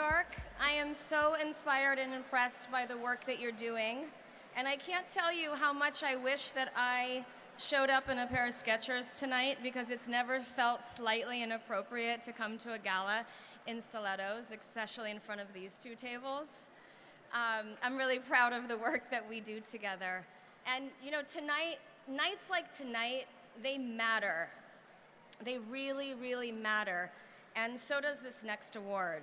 York. I am so inspired and impressed by the work that you're doing. And I can't tell you how much I wish that I showed up in a pair of Skechers tonight, because it's never felt slightly inappropriate to come to a gala in stilettos, especially in front of these two tables. I'm really proud of the work that we do together. And you know, nights like tonight, they matter. They really, really matter. And so does this next award.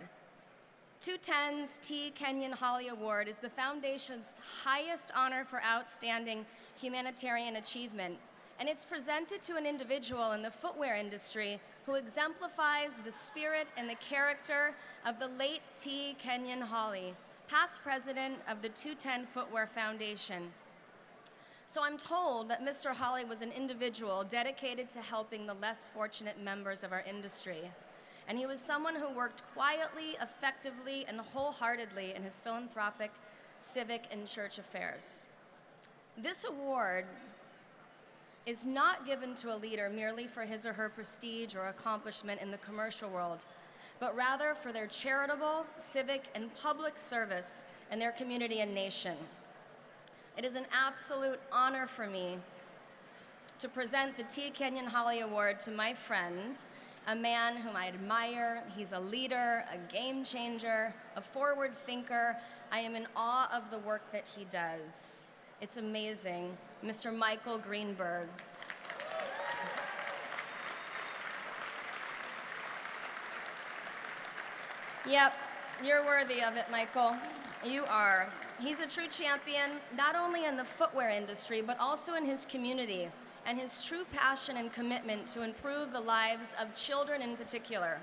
210's T. Kenyon Holly Award is the foundation's highest honor for outstanding humanitarian achievement, and it's presented to an individual in the footwear industry who exemplifies the spirit and the character of the late T. Kenyon Holly, past president of the 210 Footwear Foundation. So I'm told that Mr. Holly was an individual dedicated to helping the less fortunate members of our industry. And he was someone who worked quietly, effectively, and wholeheartedly in his philanthropic, civic, and church affairs. This award is not given to a leader merely for his or her prestige or accomplishment in the commercial world, but rather for their charitable, civic, and public service in their community and nation. It is an absolute honor for me to present the T. Kenyon Holly Award to my friend, a man whom I admire. He's a leader, a game changer, a forward thinker. I am in awe of the work that he does. It's amazing. Mr. Michael Greenberg. Yep, you're worthy of it, Michael. You are. He's a true champion, not only in the footwear industry, but also in his community, and his true passion and commitment to improve the lives of children in particular.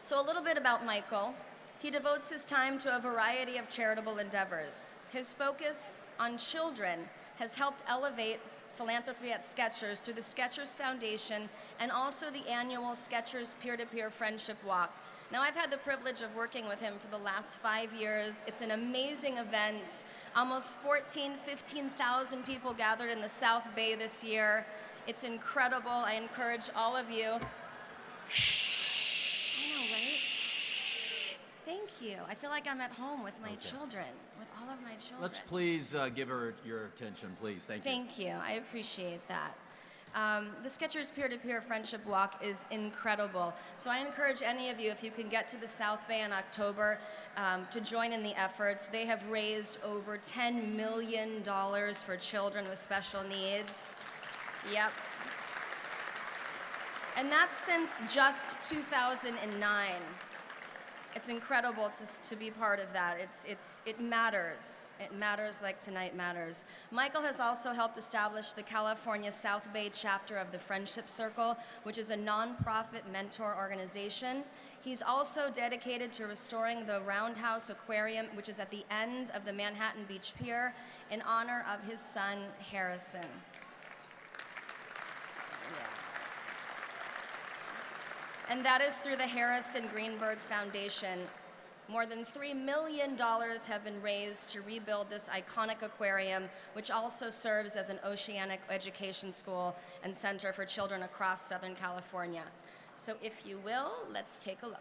So a little bit about Michael. He devotes his time to a variety of charitable endeavors. His focus on children has helped elevate philanthropy at Skechers through the Skechers Foundation and also the annual Skechers Peer-to-Peer Friendship Walk. Now, I've had the privilege of working with him for the last 5 years. It's an amazing event. Almost 15,000 people gathered in the South Bay this year. It's incredible. I encourage all of you. I know, right? Thank you. I feel like I'm at home with my children, with all of my children. Let's please give her your attention, please. Thank you. Thank you. I appreciate that. The Skechers Peer-to-Peer Friendship Walk is incredible. So I encourage any of you, if you can get to the South Bay in October, to join in the efforts. They have raised over $10 million for children with special needs. Yep. And that's since just 2009. It's incredible to be part of that. It matters. It matters like tonight matters. Michael has also helped establish the California South Bay chapter of the Friendship Circle, which is a nonprofit mentor organization. He's also dedicated to restoring the Roundhouse Aquarium, which is at the end of the Manhattan Beach Pier, in honor of his son, Harrison. And that is through the Harrison Greenberg Foundation. More than $3 million have been raised to rebuild this iconic aquarium, which also serves as an oceanic education school and center for children across Southern California. So if you will, let's take a look.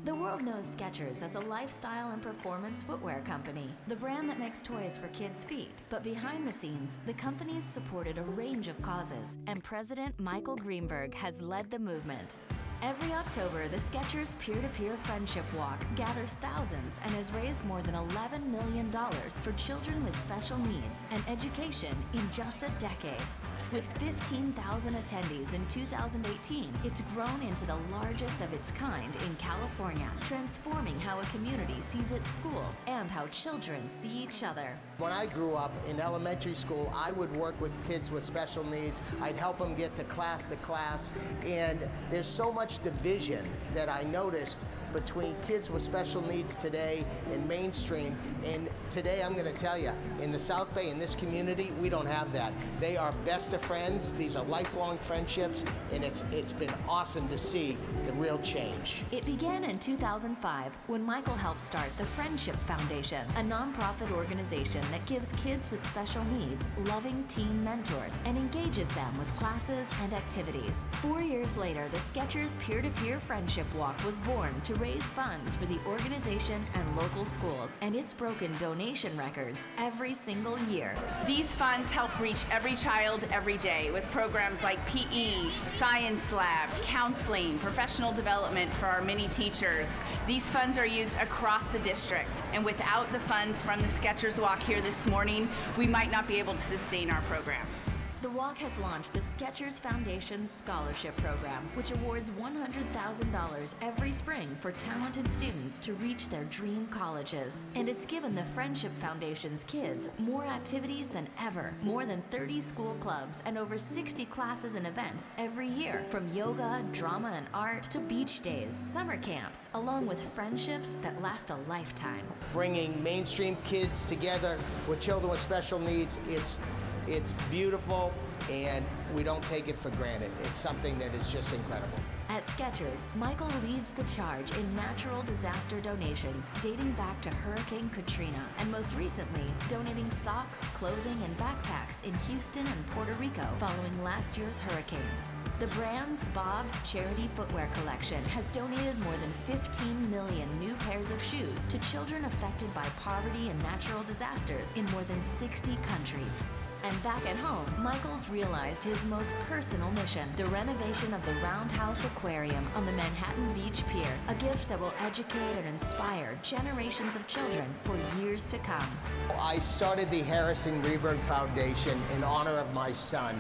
The world knows Skechers as a lifestyle and performance footwear company, the brand that makes toys for kids' feet. But behind the scenes, the company's supported a range of causes, and President Michael Greenberg has led the movement. Every October, the Skechers Peer-to-Peer Friendship Walk gathers thousands and has raised more than $11 million for children with special needs and education in just a decade. With 15,000 attendees in 2018, it's grown into the largest of its kind in California, transforming how a community sees its schools and how children see each other. When I grew up in elementary school, I would work with kids with special needs. I'd help them get to class, and there's so much division that I noticed between kids with special needs today and mainstream. And today I'm going to tell you, in the South Bay, in this community, we don't have that. They are best of friends. These are lifelong friendships, and it's been awesome to see the real change. It began in 2005 when Michael helped start the Friendship Foundation, a nonprofit organization that gives kids with special needs loving teen mentors and engages them with classes and activities. 4 years later, the Skechers Peer-to-Peer Friendship Walk was born to raise funds for the organization and local schools, and it's broken donation records every single year. These funds help reach every child every day with programs like PE, Science Lab, counseling, professional development for our many teachers. These funds are used across the district, and without the funds from the Skechers Walk here this morning, we might not be able to sustain our programs. The walk has launched the Skechers Foundation Scholarship Program, which awards $100,000 every spring for talented students to reach their dream colleges. And it's given the Friendship Foundation's kids more activities than ever. More than 30 school clubs and over 60 classes and events every year, from yoga, drama and art to beach days, summer camps, along with friendships that last a lifetime. Bringing mainstream kids together with children with special needs, it's beautiful, and we don't take it for granted. It's something that is just incredible. At Skechers, Michael leads the charge in natural disaster donations dating back to Hurricane Katrina, and most recently, donating socks, clothing, and backpacks in Houston and Puerto Rico following last year's hurricanes. The brand's Bob's Charity Footwear collection has donated more than 15 million new pairs of shoes to children affected by poverty and natural disasters in more than 60 countries. And back at home, Michael's realized his most personal mission, the renovation of the Roundhouse Aquarium on the Manhattan Beach Pier, a gift that will educate and inspire generations of children for years to come. I started the Harrison Greenberg Foundation in honor of my son.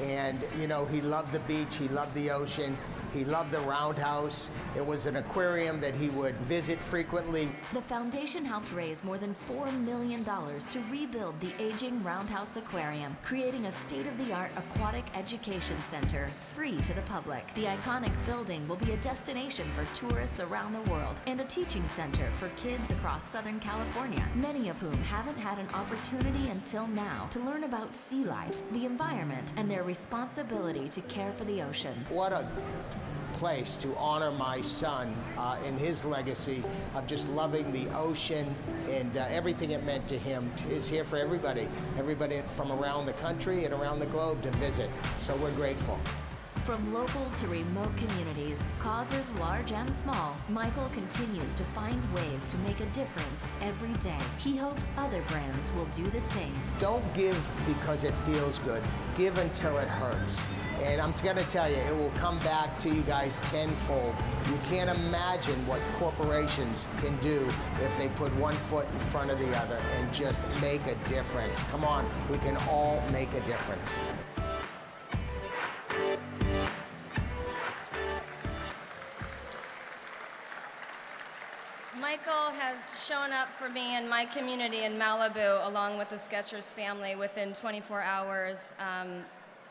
And, you know, he loved the beach, he loved the ocean, he loved the Roundhouse. It was an aquarium that he would visit frequently. The foundation helped raise more than $4 million to rebuild the aging Roundhouse Aquarium, creating a state-of-the-art aquatic education center free to the public. The iconic building will be a destination for tourists around the world and a teaching center for kids across Southern California, many of whom haven't had an opportunity until now to learn about sea life, the environment, and their responsibility to care for the oceans. What a place to honor my son and his legacy of just loving the ocean, and everything it meant to him is here for everybody from around the country and around the globe to visit. So we're grateful. From local to remote communities, causes large and small, Michael continues to find ways to make a difference every day. He hopes other brands will do the same. Don't give because it feels good. Give until it hurts. And I'm gonna tell you, it will come back to you guys tenfold. You can't imagine what corporations can do if they put one foot in front of the other and just make a difference. Come on, we can all make a difference. Michael has shown up for me in my community in Malibu, along with the Skechers family, within 24 hours,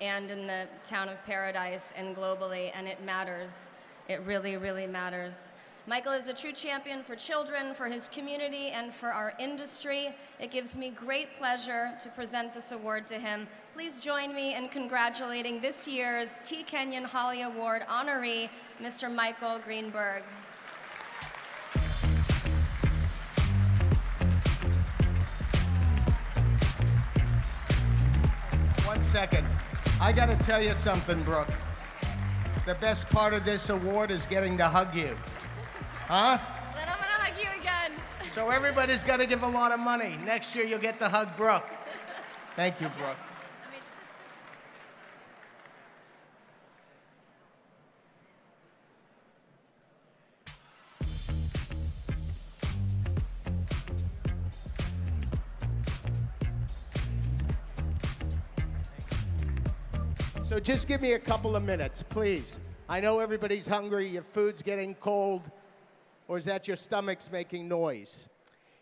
and in the town of Paradise and globally, and it matters. It really, really matters. Michael is a true champion for children, for his community, and for our industry. It gives me great pleasure to present this award to him. Please join me in congratulating this year's T. Kenyon Holly Award honoree, Mr. Michael Greenberg. 1 second. I gotta tell you something, Brooke. The best part of this award is getting to hug you. Huh? Then I'm gonna hug you again. So everybody's gotta give a lot of money. Next year you'll get to hug Brooke. Thank you, Brooke. So just give me a couple of minutes, please. I know everybody's hungry, your food's getting cold, or is that your stomach's making noise?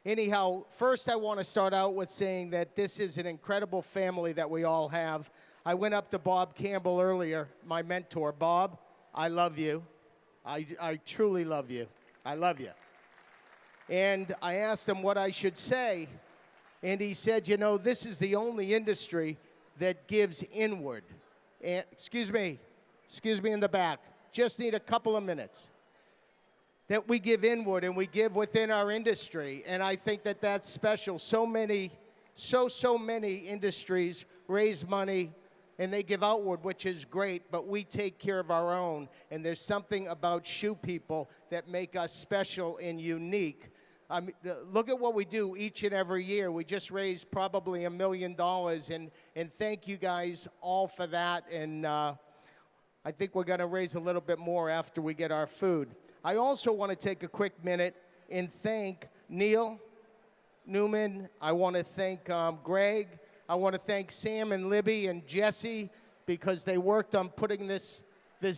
Anyhow, first I want to start out with saying that this is an incredible family that we all have. I went up to Bob Campbell earlier, my mentor. Bob, I love you. I truly love you. I love you. And I asked him what I should say, and he said, you know, this is the only industry that gives inward. And, excuse me in the back. Just need a couple of minutes. That we give inward and we give within our industry, and I think that that's special. So many so many industries raise money and they give outward, which is great, but we take care of our own. And there's something about shoe people that make us special and unique. Look at what we do each and every year. We just raised probably $1 million, and thank you guys all for that. And I think we're going to raise a little bit more after we get our food. I also want to take a quick minute and thank Neil Newman. I want to thank Greg. I want to thank Sam and Libby and Jesse because they worked on putting this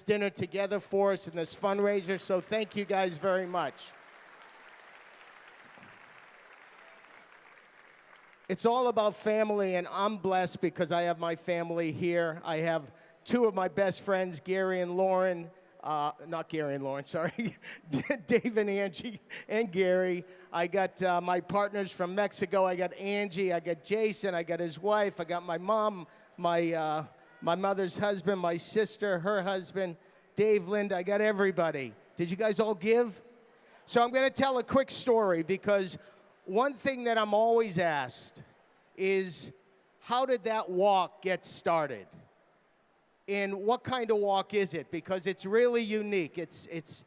dinner together for us and this fundraiser. So thank you guys very much. It's all about family, and I'm blessed because I have my family here. I have two of my best friends, Gary and Lauren. Not Gary and Lauren, sorry. Dave and Angie and Gary. I got my partners from Mexico. I got Angie. I got Jason. I got his wife. I got my mom, my mother's husband, my sister, her husband, Dave, Linda. I got everybody. Did you guys all give? So I'm going to tell a quick story because one thing that I'm always asked is, how did that walk get started? And what kind of walk is it? Because it's really unique. It's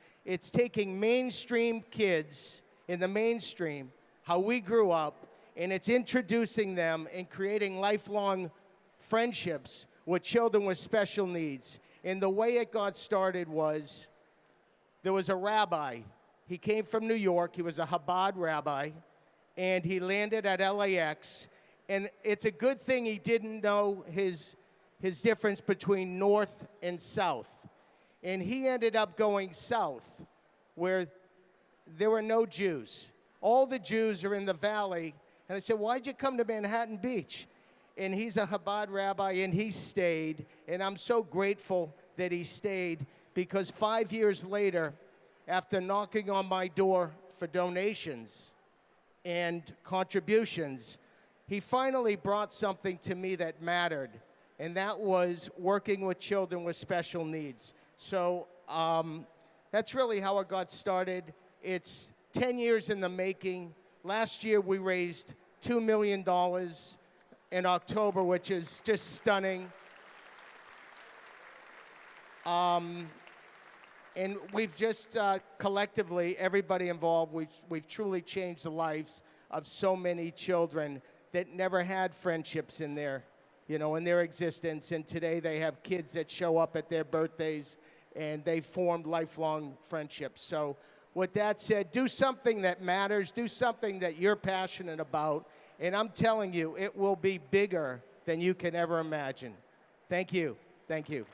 taking mainstream kids in the mainstream, how we grew up, and it's introducing them and creating lifelong friendships with children with special needs. And the way it got started was, there was a rabbi. He came from New York. He was a Chabad rabbi, and he landed at LAX. And it's a good thing he didn't know his difference between north and south. And he ended up going south, where there were no Jews. All the Jews are in the valley. And I said, why'd you come to Manhattan Beach? And he's a Chabad rabbi, and he stayed. And I'm so grateful that he stayed, because 5 years later, after knocking on my door for donations and contributions, he finally brought something to me that mattered, and that was working with children with special needs. So that's really how it got started. It's 10 years in the making. Last year we raised $2 million in October, which is just stunning. And we've just collectively, everybody involved, we've truly changed the lives of so many children that never had friendships in their existence. And today they have kids that show up at their birthdays, and they formed lifelong friendships. So with that said, do something that matters, do something that you're passionate about, and I'm telling you, it will be bigger than you can ever imagine. Thank you. Thank you.